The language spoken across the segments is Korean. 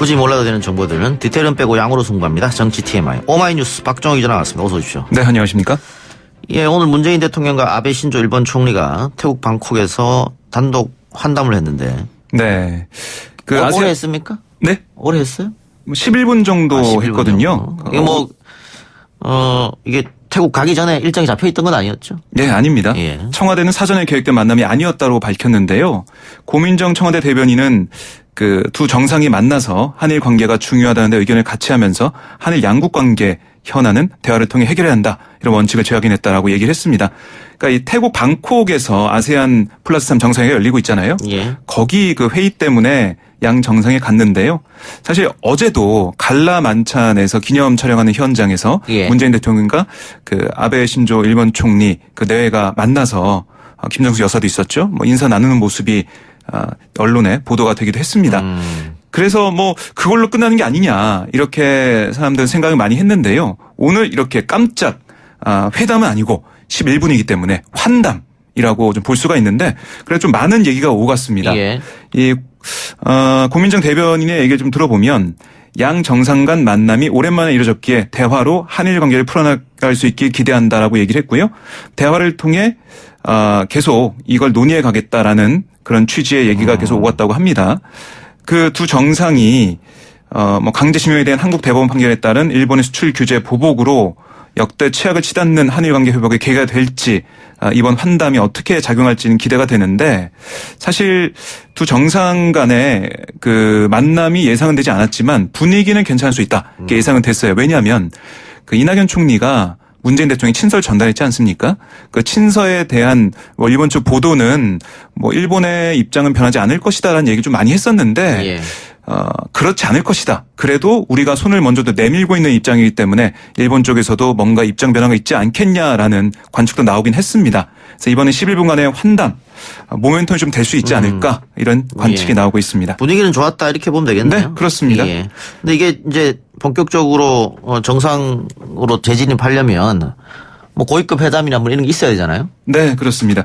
굳이 몰라도 되는 정보들은 디테일은 빼고 양으로 승부합니다. 정치 TMI 오마이뉴스 박정호 기자 나왔습니다. 어서 오십시오. 네, 안녕하십니까? 예, 오늘 문재인 대통령과 아베 신조 일본 총리가 태국 방콕에서 단독 환담을 했는데. 네. 오래 했습니까? 네? 오래 했어요? 11분 정도 11분 했거든요. 정도. 이게 태국 가기 전에 일정이 잡혀 있던 건 아니었죠? 네, 아닙니다. 예. 청와대는 사전에 계획된 만남이 아니었다고 밝혔는데요. 고민정 청와대 대변인은 그 두 정상이 만나서 한일 관계가 중요하다는 데 의견을 같이 하면서 한일 양국 관계 현안은 대화를 통해 해결해야 한다. 이런 원칙을 재확인했다라고 얘기를 했습니다. 그러니까 이 태국 방콕에서 아세안 플러스 3 정상회의가 열리고 있잖아요. 예. 거기 그 회의 때문에 양 정상이 갔는데요. 사실 어제도 갈라 만찬에서 기념 촬영하는 현장에서 예. 문재인 대통령과 그 아베 신조 일본 총리 그 내외가 만나서 김정수 여사도 있었죠. 뭐 인사 나누는 모습이 언론에 보도가 되기도 했습니다. 그래서 뭐 그걸로 끝나는 게 아니냐 이렇게 사람들은 생각을 많이 했는데요. 오늘 이렇게 깜짝 회담은 아니고 11분이기 때문에 환담이라고 좀 볼 수가 있는데 그래서 좀 많은 얘기가 오갔습니다. 예. 이 고민정 대변인의 얘기를 좀 들어보면 양 정상 간 만남이 오랜만에 이루어졌기에 대화로 한일 관계를 풀어나갈 수 있길 기대한다라고 얘기를 했고요. 대화를 통해 계속 이걸 논의해 가겠다라는 그런 취지의 얘기가 계속 오갔다고 합니다. 그 두 정상이 뭐 강제징용에 대한 한국 대법원 판결에 따른 일본의 수출 규제 보복으로 역대 최악을 치닫는 한일 관계 회복의 계기가 될지 이번 환담이 어떻게 작용할지는 기대가 되는데 사실 두 정상 간의 그 만남이 예상은 되지 않았지만 분위기는 괜찮을 수 있다. 이게 예상은 됐어요. 왜냐하면 그 이낙연 총리가 문재인 대통령이 친서를 전달했지 않습니까? 그 친서에 대한 뭐 일본 쪽 보도는 뭐 일본의 입장은 변하지 않을 것이다라는 얘기 좀 많이 했었는데 예. 그렇지 않을 것이다. 그래도 우리가 손을 먼저 내밀고 있는 입장이기 때문에 일본 쪽에서도 뭔가 입장 변화가 있지 않겠냐라는 관측도 나오긴 했습니다. 그래서 이번에 11분간의 환담 모멘텀이 좀 될 수 있지 않을까 이런 관측이 예. 나오고 있습니다. 분위기는 좋았다 이렇게 보면 되겠네요. 네, 그렇습니다. 예. 근데 이게 이제 본격적으로 정상으로 재진입하려면 뭐 고위급 회담이나 뭐 이런 게 있어야 되잖아요. 네, 그렇습니다.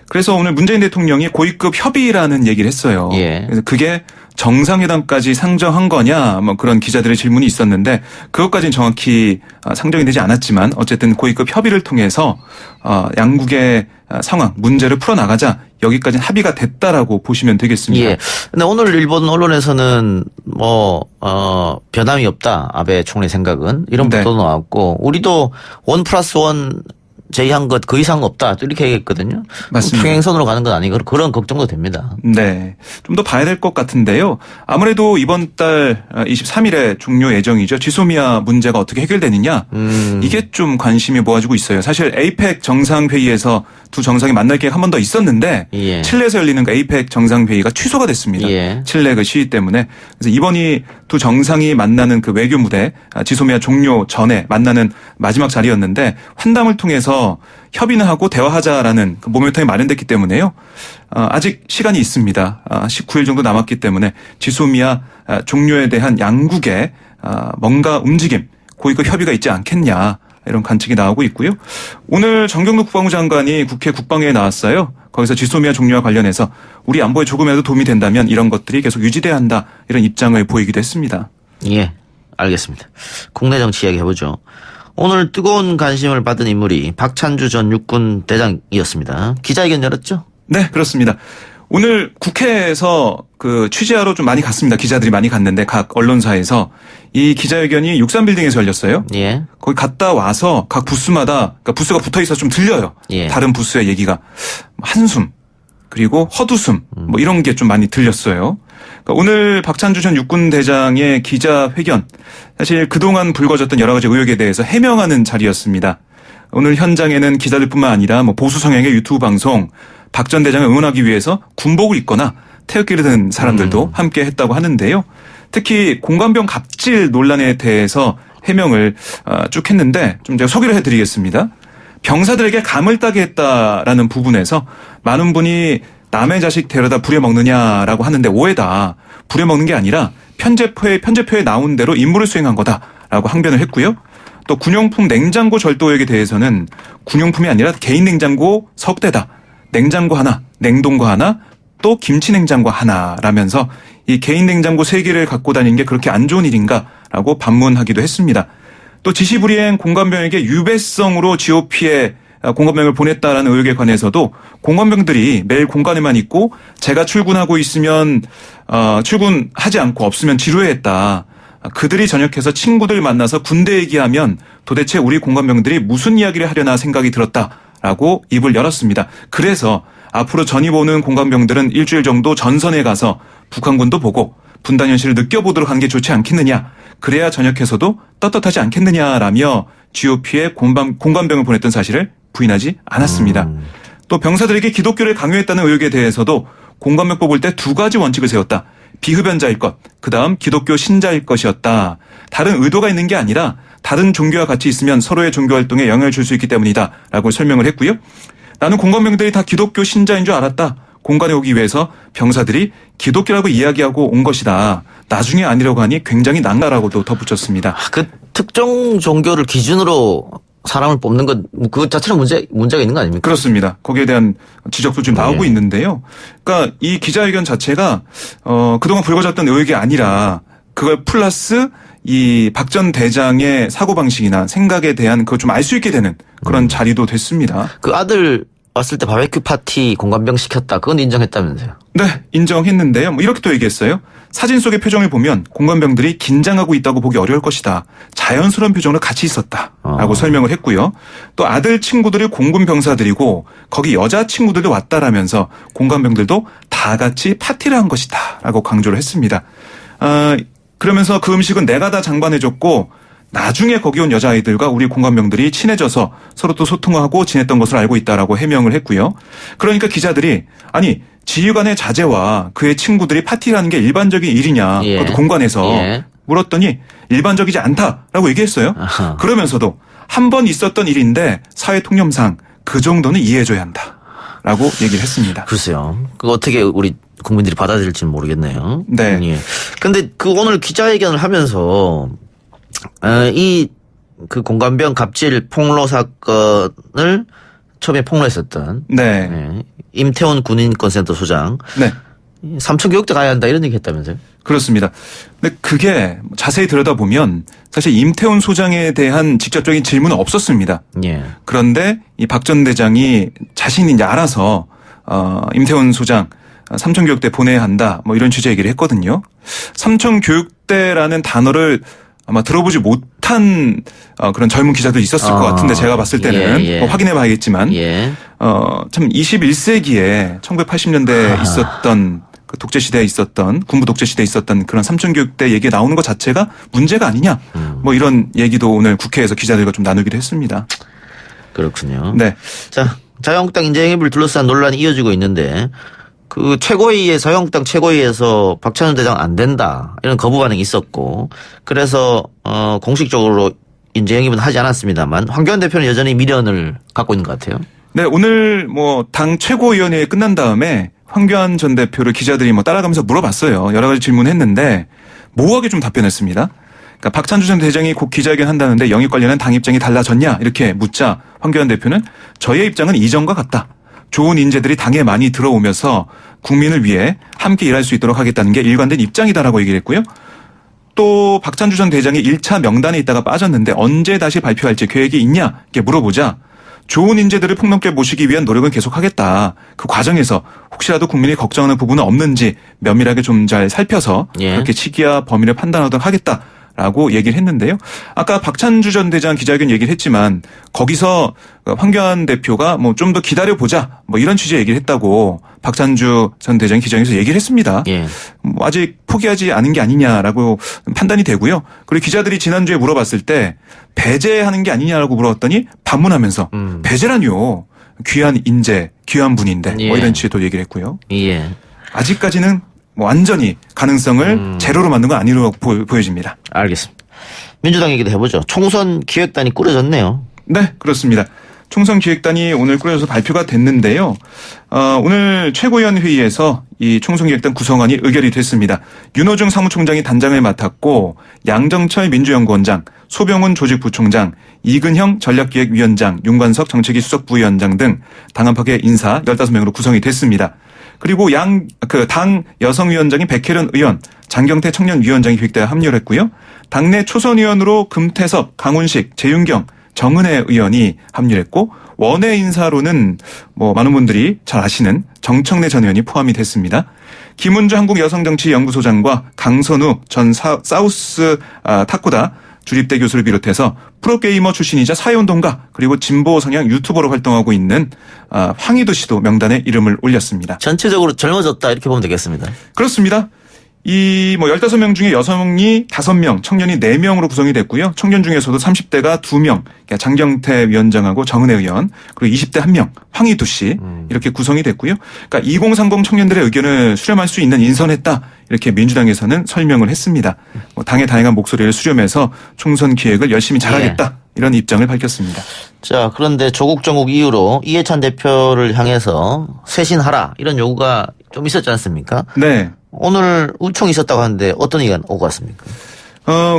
그래서 오늘 문재인 대통령이 고위급 협의라는 얘기를 했어요. 예. 그래서 그게 정상회담까지 상정한 거냐 뭐 그런 기자들의 질문이 있었는데 그것까지는 정확히 상정이 되지 않았지만 어쨌든 고위급 협의를 통해서 양국의 상황 문제를 풀어나가자 여기까지는 합의가 됐다라고 보시면 되겠습니다. 예. 근데 오늘 일본 언론에서는 변함이 없다. 아베 총리 생각은 이런 네. 보도도 나왔고 우리도 1+1 제의한 것 그 이상 없다. 또 이렇게 얘기했거든요. 맞습니다. 평행선으로 가는 건 아니고 그런 걱정도 됩니다. 네. 좀 더 봐야 될 것 같은데요. 아무래도 이번 달 23일에 종료 예정이죠. 지소미아 문제가 어떻게 해결되느냐. 이게 좀 관심이 모아지고 있어요. 사실 에이펙 정상회의에서 두 정상이 만날 기회가 한 번 더 있었는데 예. 칠레에서 열리는 그 에이펙 정상회의가 취소가 됐습니다. 예. 칠레 그 시위 때문에. 그래서 이번이 두 정상이 만나는 그 외교 무대 지소미아 종료 전에 만나는 마지막 자리였는데 환담을 통해서 협의는 하고 대화하자라는 그 모멘텀이 마련됐기 때문에요. 아직 시간이 있습니다. 19일 정도 남았기 때문에 지소미아 종료에 대한 양국의 뭔가 움직임, 고위급 협의가 있지 않겠냐 이런 관측이 나오고 있고요. 오늘 정경도 국방부 장관이 국회 국방회에 나왔어요. 거기서 지소미아 종료와 관련해서 우리 안보에 조금이라도 도움이 된다면 이런 것들이 계속 유지돼야 한다 이런 입장을 보이기도 했습니다. 예. 알겠습니다. 국내 정치 이야기 해보죠. 오늘 뜨거운 관심을 받은 인물이 박찬주 전 육군 대장이었습니다. 기자회견 열었죠? 네, 그렇습니다. 오늘 국회에서 그 취재하러 좀 많이 갔습니다. 기자들이 많이 갔는데 각 언론사에서 이 기자회견이 63빌딩에서 열렸어요. 예. 거기 갔다 와서 각 부스마다 그러니까 부스가 붙어 있어서 좀 들려요. 예. 다른 부스의 얘기가 한숨 그리고 헛웃음 뭐 이런 게 좀 많이 들렸어요. 그러니까 오늘 박찬주 전 육군 대장의 기자회견 사실 그동안 불거졌던 여러 가지 의혹에 대해서 해명하는 자리였습니다. 오늘 현장에는 기자들뿐만 아니라 뭐 보수 성향의 유튜브 방송 박 전 대장을 응원하기 위해서 군복을 입거나 태극기를 든 사람들도 함께 했다고 하는데요. 특히 공관병 갑질 논란에 대해서 해명을 쭉 했는데 좀 제가 소개를 해드리겠습니다. 병사들에게 감을 따게 했다라는 부분에서 많은 분이 남의 자식 데려다 부려먹느냐라고 하는데 오해다. 부려먹는 게 아니라 편제표에 나온 대로 임무를 수행한 거다라고 항변을 했고요. 또 군용품 냉장고 절도 의혹에 대해서는 군용품이 아니라 개인 냉장고 석 대다. 냉장고 하나, 냉동고 하나, 또 김치 냉장고 하나라면서 이 개인 냉장고 3개를 갖고 다니는 게 그렇게 안 좋은 일인가라고 반문하기도 했습니다. 또 지시불이행 공관병에게 유배성으로 GOP에 공관병을 보냈다라는 의혹에 관해서도 공관병들이 매일 공관에만 있고 제가 출근하고 있으면 출근하지 않고 없으면 지루해했다. 그들이 전역해서 친구들 만나서 군대 얘기하면 도대체 우리 공관병들이 무슨 이야기를 하려나 생각이 들었다라고 입을 열었습니다. 그래서 앞으로 전입 오는 공관병들은 일주일 정도 전선에 가서 북한군도 보고 분단 현실을 느껴보도록 하는 게 좋지 않겠느냐. 그래야 전역해서도 떳떳하지 않겠느냐라며 GOP에 공관병을 보냈던 사실을 부인하지 않았습니다. 또 병사들에게 기독교를 강요했다는 의혹에 대해서도 공관병 뽑을 때 2가지 원칙을 세웠다. 비흡연자일 것, 그다음 기독교 신자일 것이었다. 다른 의도가 있는 게 아니라 다른 종교와 같이 있으면 서로의 종교 활동에 영향을 줄 수 있기 때문이다 라고 설명을 했고요. 나는 공관병들이 다 기독교 신자인 줄 알았다. 공관에 오기 위해서 병사들이 기독교라고 이야기하고 온 것이다. 나중에 아니라고 하니 굉장히 난감하다고도 덧붙였습니다. 그 특정 종교를 기준으로 사람을 뽑는 것, 그것 자체는 문제가 있는 거 아닙니까? 그렇습니다. 거기에 대한 지적도 좀 나오고 있는데요. 그러니까 이 기자회견 자체가 그동안 불거졌던 의혹이 아니라 그걸 플러스 이 박 전 대장의 사고방식이나 생각에 대한 그걸 좀 알 수 있게 되는 그런 자리도 됐습니다. 그 아들 왔을 때 바베큐 파티 공관병 시켰다. 그건 인정했다면서요? 네, 인정했는데요. 뭐 이렇게 또 얘기했어요. 사진 속의 표정을 보면 공관병들이 긴장하고 있다고 보기 어려울 것이다. 자연스러운 표정으로 같이 있었다라고 설명을 했고요. 또 아들 친구들이 공군 병사들이고 거기 여자 친구들도 왔다라면서 공관병들도 다 같이 파티를 한 것이다라고 강조를 했습니다. 그러면서 그 음식은 내가 다 장반해줬고 나중에 거기 온 여자아이들과 우리 공관병들이 친해져서 서로 또 소통하고 지냈던 것을 알고 있다라고 해명을 했고요. 그러니까 기자들이 아니 지휘관의 자제와 그의 친구들이 파티를 하는 게 일반적인 일이냐 그것도 공관에서 물었더니 일반적이지 않다라고 얘기했어요. 아하. 그러면서도 한 번 있었던 일인데 사회 통념상 그 정도는 이해해줘야 한다라고 얘기를 했습니다. 글쎄요. 그거 어떻게 우리 국민들이 받아들일지는 모르겠네요. 네. 예. 근데 그 오늘 기자회견을 하면서 그 공관병 갑질 폭로 사건을 처음에 폭로했었던 네. 임태원 군인권센터 소장 네. 삼천교육대 가야 한다 이런 얘기 했다면서요? 그렇습니다. 근데 그게 자세히 들여다보면 사실 임태훈 소장에 대한 직접적인 질문은 없었습니다. 예. 그런데 이 박 전 대장이 자신이 이제 알아서 임태훈 소장 삼천교육대 보내야 한다 뭐 이런 취지의 얘기를 했거든요. 삼천교육대라는 단어를 아마 들어보지 못한 그런 젊은 기자도 있었을 것 같은데 제가 봤을 때는 뭐 확인해 봐야겠지만 참 21세기에 1980년대에 있었던 그 독재 시대에 있었던 군부 독재 시대에 있었던 그런 삼천교육대 얘기 나오는 것 자체가 문제가 아니냐 뭐 이런 얘기도 오늘 국회에서 기자들과 좀 나누기도 했습니다. 그렇군요. 네. 자, 자유한국당 인재영입을 둘러싼 논란이 이어지고 있는데 그 자유한국당 최고위에서 박찬준 대장 안 된다 이런 거부 반응이 있었고 그래서 공식적으로 인재영입은 하지 않았습니다만 황교안 대표는 여전히 미련을 갖고 있는 것 같아요. 네, 오늘 뭐 당 최고위원회 끝난 다음에 황교안 전 대표를 기자들이 뭐 따라가면서 물어봤어요. 여러 가지 질문했는데 모호하게 좀 답변했습니다. 그러니까 박찬주 전 대장이 곧 기자회견 한다는데 영입 관련한 당 입장이 달라졌냐 이렇게 묻자 황교안 대표는 저의 입장은 이전과 같다. 좋은 인재들이 당에 많이 들어오면서 국민을 위해 함께 일할 수 있도록 하겠다는 게 일관된 입장이다라고 얘기를 했고요. 또 박찬주 전 대장이 1차 명단에 있다가 빠졌는데 언제 다시 발표할지 계획이 있냐 이렇게 물어보자 좋은 인재들을 폭넓게 모시기 위한 노력은 계속하겠다. 그 과정에서 혹시라도 국민이 걱정하는 부분은 없는지 면밀하게 좀 잘 살펴서 그렇게 시기와 범위를 판단하도록 하겠다. 라고 얘기를 했는데요. 아까 박찬주 전 대장 기자회견 얘기를 했지만 거기서 황교안 대표가 뭐 좀 더 기다려보자 뭐 이런 취지의 얘기를 했다고 박찬주 전 대장 기자회견에서 얘기를 했습니다. 뭐 아직 포기하지 않은 게 아니냐라고 판단이 되고요. 그리고 기자들이 지난주에 물어봤을 때 배제하는 게 아니냐라고 물어봤더니 반문하면서 배제라뇨. 귀한 인재, 귀한 분인데 뭐 이런 취지의 또 얘기를 했고요. 아직까지는 뭐 완전히 가능성을 제로로 만든 건 아니라고 보여집니다. 알겠습니다. 민주당 얘기도 해보죠. 총선 기획단이 꾸려졌네요. 네, 그렇습니다. 총선 기획단이 오늘 꾸려져서 발표가 됐는데요. 오늘 최고위원 회의에서 이 총선 기획단 구성안이 의결이 됐습니다. 윤호중 사무총장이 단장을 맡았고 양정철 민주연구원장, 소병훈 조직부총장, 이근형 전략기획위원장, 윤관석 정책위 수석부위원장 등 당 안팎의 인사 15명으로 구성이 됐습니다. 그리고 당 여성위원장인 백혜련 의원, 장경태 청년위원장이 기획대에 합류를 했고요. 당내 초선의원으로 금태섭, 강훈식, 재윤경, 정은혜 의원이 합류했고 원외 인사로는 많은 분들이 잘 아시는 정청래 전 의원이 포함이 됐습니다. 김은주 한국여성정치연구소장과 강선우 전 사우스 타코다 주립대 교수를 비롯해서 프로게이머 출신이자 사회운동가 그리고 진보 성향 유튜버로 활동하고 있는 황희도 씨도 명단에 이름을 올렸습니다. 전체적으로 젊어졌다 이렇게 보면 되겠습니다. 그렇습니다. 이 15명 중에 여성이 5명, 청년이 4명으로 구성이 됐고요. 청년 중에서도 30대가 2명, 그러니까 장경태 위원장하고 정은혜 의원, 그리고 20대 1명, 황희두 씨 이렇게 구성이 됐고요. 그러니까 2030 청년들의 의견을 수렴할 수 있는 인선했다. 이렇게 민주당에서는 설명을 했습니다. 당의 다양한 목소리를 수렴해서 총선 기획을 열심히 잘하겠다. 이런 입장을 밝혔습니다. 자, 그런데 조국 정국 이후로 이해찬 대표를 향해서 쇄신하라 이런 요구가 좀 있었지 않습니까? 네. 오늘 의총이 있었다고 하는데 어떤 얘기가 오고 갔습니까?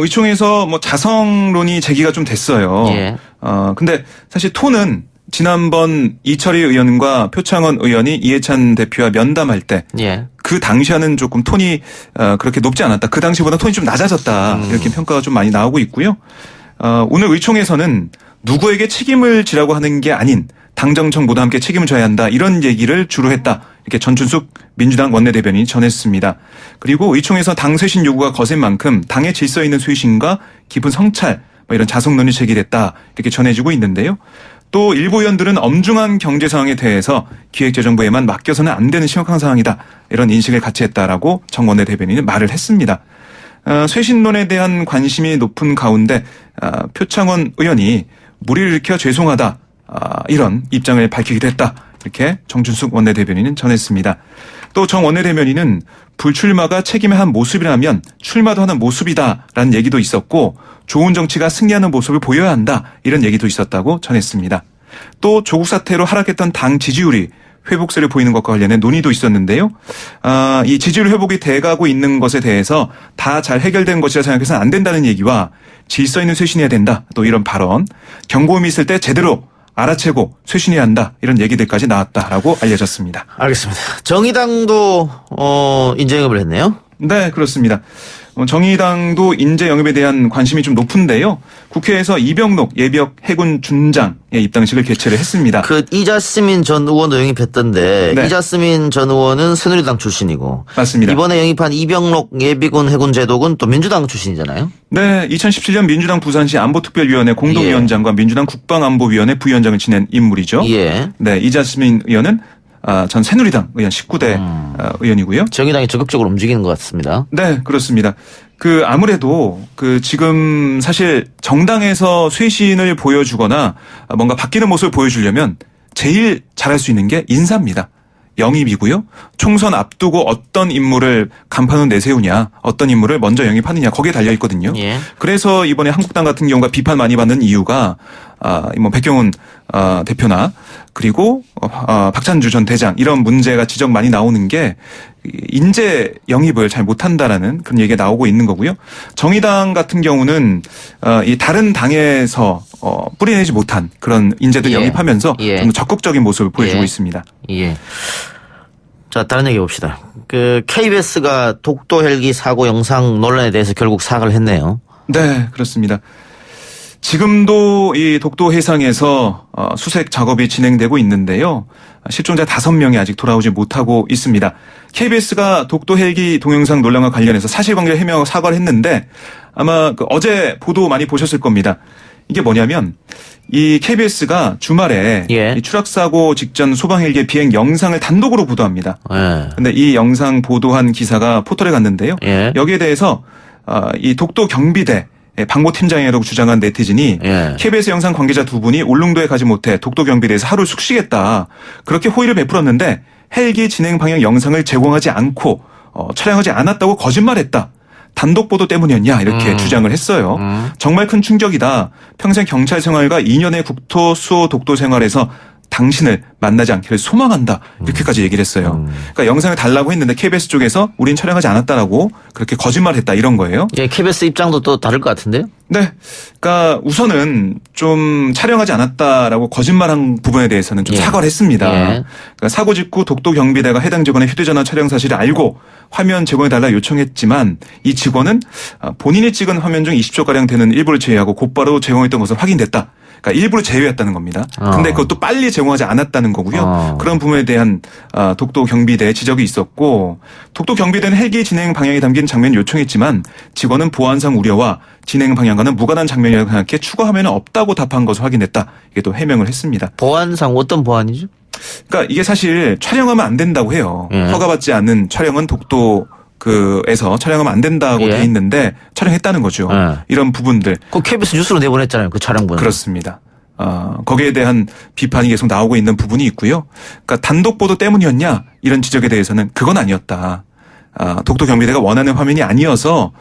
의총에서 자성론이 제기가 좀 됐어요. 예. 근데 사실 톤은 지난번 이철희 의원과 표창원 의원이 이해찬 대표와 면담할 때 그 당시와는 조금 톤이 그렇게 높지 않았다. 그 당시보다 톤이 좀 낮아졌다. 이렇게 평가가 좀 많이 나오고 있고요. 오늘 의총에서는 누구에게 책임을 지라고 하는 게 아닌 당정청 모두 함께 책임을 져야 한다. 이런 얘기를 주로 했다. 이렇게 전춘숙 민주당 원내대변인이 전했습니다. 그리고 의총에서 당 쇄신 요구가 거센 만큼 당의 질서 있는 쇄신과 깊은 성찰 이런 자성론이 제기됐다. 이렇게 전해지고 있는데요. 또 일부 의원들은 엄중한 경제 상황에 대해서 기획재정부에만 맡겨서는 안 되는 심각한 상황이다. 이런 인식을 같이 했다라고 정 원내대변인은 말을 했습니다. 쇄신론에 대한 관심이 높은 가운데 표창원 의원이 무리를 일으켜 죄송하다. 이런 입장을 밝히기도 했다. 이렇게 정준숙 원내대변인은 전했습니다. 또 정 원내대변인은 불출마가 책임의 한 모습이라면 출마도 하는 모습이다라는 얘기도 있었고 좋은 정치가 승리하는 모습을 보여야 한다. 이런 얘기도 있었다고 전했습니다. 또 조국 사태로 하락했던 당 지지율이 회복세를 보이는 것과 관련해 논의도 있었는데요. 이 지지율 회복이 돼가고 있는 것에 대해서 다 잘 해결된 것이라 생각해서는 안 된다는 얘기와 질서 있는 쇄신해야 된다. 또 이런 발언. 경고음이 있을 때 제대로 알아채고 쇄신해야 한다. 이런 얘기들까지 나왔다라고 알려졌습니다. 알겠습니다. 정의당도 인재영입을 했네요. 네, 그렇습니다. 정의당도 인재 영입에 대한 관심이 좀 높은데요. 국회에서 이병록 예비역 해군 준장의 입당식을 개최를 했습니다. 이자스민 전 의원도 영입했던데 네. 이자스민 전 의원은 새누리당 출신이고 맞습니다. 이번에 영입한 이병록 예비군 해군 제독은 또 민주당 출신이잖아요. 네, 2017년 민주당 부산시 안보특별위원회 공동위원장과 민주당 국방안보위원회 부위원장을 지낸 인물이죠. 예. 네, 이자스민 의원은 전 새누리당 의원 19대 의원이고요. 정의당이 적극적으로 움직이는 것 같습니다. 네, 그렇습니다. 아무래도 지금 사실 정당에서 쇄신을 보여주거나 뭔가 바뀌는 모습을 보여주려면 제일 잘할 수 있는 게 인사입니다. 영입이고요. 총선 앞두고 어떤 인물을 간판으로 내세우냐, 어떤 인물을 먼저 영입하느냐 거기에 달려 있거든요. 예. 그래서 이번에 한국당 같은 경우가 비판 많이 받는 이유가 백경훈 대표나 그리고 박찬주 전 대장 이런 문제가 지적 많이 나오는 게 인재 영입을 잘 못한다라는 그런 얘기가 나오고 있는 거고요. 정의당 같은 경우는 이 다른 당에서 뿌리내지 못한 그런 인재들 영입하면서 좀 적극적인 모습을 보여주고 있습니다. 예. 자, 다른 얘기 봅시다. KBS가 독도 헬기 사고 영상 논란에 대해서 결국 사과를 했네요. 네, 그렇습니다. 지금도 이 독도 해상에서 수색 작업이 진행되고 있는데요. 실종자 5명이 아직 돌아오지 못하고 있습니다. KBS가 독도 헬기 동영상 논란과 관련해서 사실관계를 해명하고 사과를 했는데 아마 어제 보도 많이 보셨을 겁니다. 이게 뭐냐면 이 KBS가 주말에 이 추락사고 직전 소방 헬기의 비행 영상을 단독으로 보도합니다. 그런데 이 영상 보도한 기사가 포털에 갔는데요. 여기에 대해서 이 독도 경비대 방모팀장이라고 주장한 네티즌이 KBS 영상 관계자 2분이 울릉도에 가지 못해 독도 경비대에서 하루 숙식했다. 그렇게 호의를 베풀었는데 헬기 진행 방향 영상을 제공하지 않고 촬영하지 않았다고 거짓말했다. 단독 보도 때문이었냐 이렇게 주장을 했어요. 정말 큰 충격이다. 평생 경찰 생활과 2년의 국토 수호 독도 생활에서 당신을 만나지 않기를 소망한다. 이렇게까지 얘기를 했어요. 그러니까 영상을 달라고 했는데 KBS 쪽에서 우린 촬영하지 않았다라고 그렇게 거짓말했다 이런 거예요. 예, KBS 입장도 또 다를 것 같은데요? 네. 그러니까 우선은 좀 촬영하지 않았다라고 거짓말한 부분에 대해서는 좀 예. 사과를 했습니다. 예. 그러니까 사고 직후 독도 경비대가 해당 직원의 휴대전화 촬영 사실을 알고 화면 제공해달라 요청했지만 이 직원은 본인이 찍은 화면 중 20초가량 되는 일부를 제외하고 곧바로 제공했던 것은 확인됐다. 그러니까 일부러 제외했다는 겁니다. 근데 그것도 빨리 제공하지 않았다는 거고요. 그런 부분에 대한 독도 경비대의 지적이 있었고 독도 경비대는 헬기 진행 방향이 담긴 장면을 요청했지만 직원은 보안상 우려와 진행 방향과는 무관한 장면이라고 생각해 추가 화면은 없다고 답한 것을 확인했다. 이게 또 해명을 했습니다. 보안상 어떤 보안이죠? 그러니까 이게 사실 촬영하면 안 된다고 해요. 예. 허가받지 않은 촬영은 독도 에서 촬영하면 안 된다고 예. 돼 있는데 촬영했다는 거죠. 예. 이런 부분들. 그 KBS 뉴스로 내보냈잖아요. 그 촬영분. 그렇습니다. 거기에 대한 비판이 계속 나오고 있는 부분이 있고요. 그러니까 단독 보도 때문이었냐 이런 지적에 대해서는 그건 아니었다. 독도 경비대가 원하는 화면이 아니어서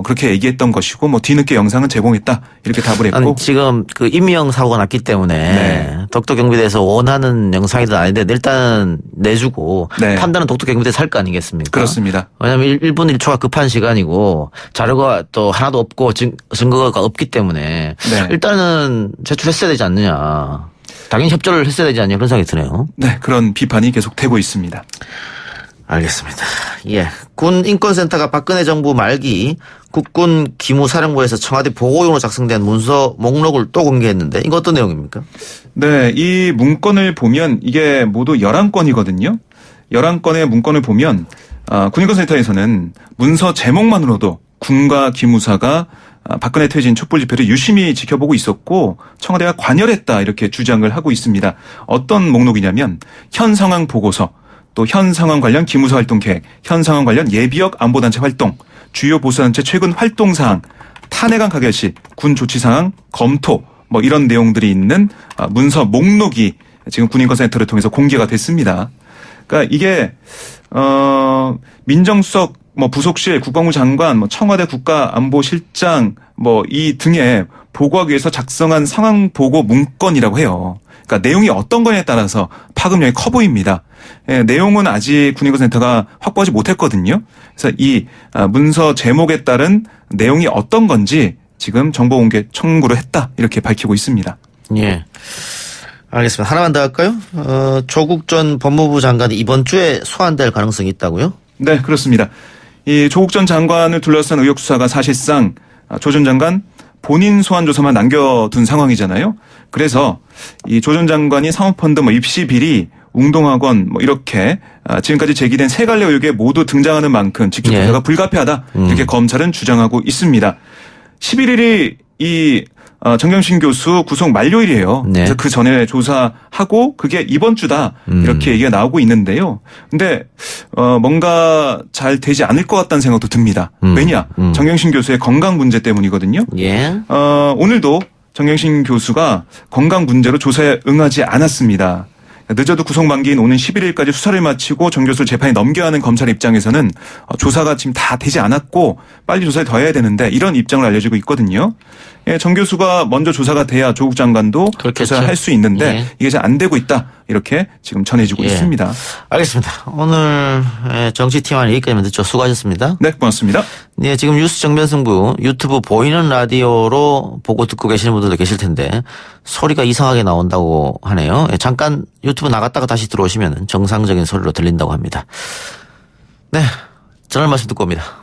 그렇게 얘기했던 것이고 뭐 뒤늦게 영상은 제공했다 이렇게 답을 했고 아니, 지금 그 임명 사고가 났기 때문에 네. 독도 경비대에서 원하는 영상이든 아닌데 일단은 내주고 네. 판단은 독도 경비대 살 거 아니겠습니까? 그렇습니다. 왜냐하면 1분 1초가 급한 시간이고 자료가 또 하나도 없고 증거가 없기 때문에 네. 일단은 제출했어야 되지 않느냐. 당연히 협조를 했어야 되지 않냐 그런 생각이 드네요. 네, 그런 비판이 계속되고 있습니다. 알겠습니다. 예. 군 인권센터가 박근혜 정부 말기 국군 기무사령부에서 청와대 보고용으로 작성된 문서 목록을 또 공개했는데 이거 어떤 내용입니까? 네, 이 문건을 보면 이게 모두 11건이거든요. 11건의 문건을 보면 군인권센터에서는 문서 제목만으로도 군과 기무사가 박근혜 퇴진 촛불 집회를 유심히 지켜보고 있었고 청와대가 관여했다 이렇게 주장을 하고 있습니다. 어떤 목록이냐면 현 상황 보고서 또 현 상황 관련 기무사 활동 계획, 현 상황 관련 예비역 안보단체 활동, 주요 보수단체 최근 활동 사항, 탄핵안 가결 시 군 조치 상황 검토 뭐 이런 내용들이 있는 문서 목록이 지금 군인권센터를 통해서 공개가 됐습니다. 그러니까 이게 민정수석 뭐 부속실 국방부 장관 뭐 청와대 국가안보실장 뭐 이 등에 보고하기 위해서 작성한 상황 보고 문건이라고 해요. 그러니까 내용이 어떤 거냐에 따라서 파급력이 커 보입니다. 예, 내용은 아직 군인권센터가 확보하지 못했거든요. 그래서 이 문서 제목에 따른 내용이 어떤 건지 지금 정보 공개 청구를 했다 이렇게 밝히고 있습니다. 예. 알겠습니다. 하나만 더 할까요? 조국 전 법무부 장관이 이번 주에 소환될 가능성이 있다고요? 네, 그렇습니다. 이 조국 전 장관을 둘러싼 의혹 수사가 사실상 조 전 장관 본인 소환 조사만 남겨둔 상황이잖아요. 그래서 이 조 전 장관이 사모펀드 뭐 입시 비리 웅동학원 뭐 이렇게 지금까지 제기된 세 갈래 의혹에 모두 등장하는 만큼 직접 조사가 불가피하다 이렇게 검찰은 주장하고 있습니다. 11일이 이 정경심 교수 구속 만료일이에요. 네. 그래서 그 전에 조사하고 그게 이번 주다 이렇게 얘기가 나오고 있는데요. 근데 뭔가 잘 되지 않을 것 같다는 생각도 듭니다. 왜냐? 정경심 교수의 건강 문제 때문이거든요. 예. 오늘도 정경심 교수가 건강 문제로 조사에 응하지 않았습니다. 늦어도 구속 만기인 오는 11일까지 수사를 마치고 정 교수를 재판에 넘겨야 하는 검찰 입장에서는 조사가 지금 다 되지 않았고 빨리 조사를 더 해야 되는데 이런 입장을 알려지고 있거든요. 예, 정 교수가 먼저 조사가 돼야 조국 장관도 그렇겠죠. 조사를 할 수 있는데 예. 이게 잘 안 되고 있다. 이렇게 지금 전해지고 예. 있습니다. 알겠습니다. 오늘 정치팀은 여기까지만 듣죠. 수고하셨습니다. 네, 고맙습니다. 네, 지금 뉴스 정면승부 유튜브 보이는 라디오로 보고 듣고 계시는 분들도 계실 텐데 소리가 이상하게 나온다고 하네요. 잠깐 유튜브 나갔다가 다시 들어오시면 정상적인 소리로 들린다고 합니다. 네, 전할 말씀 듣고 옵니다.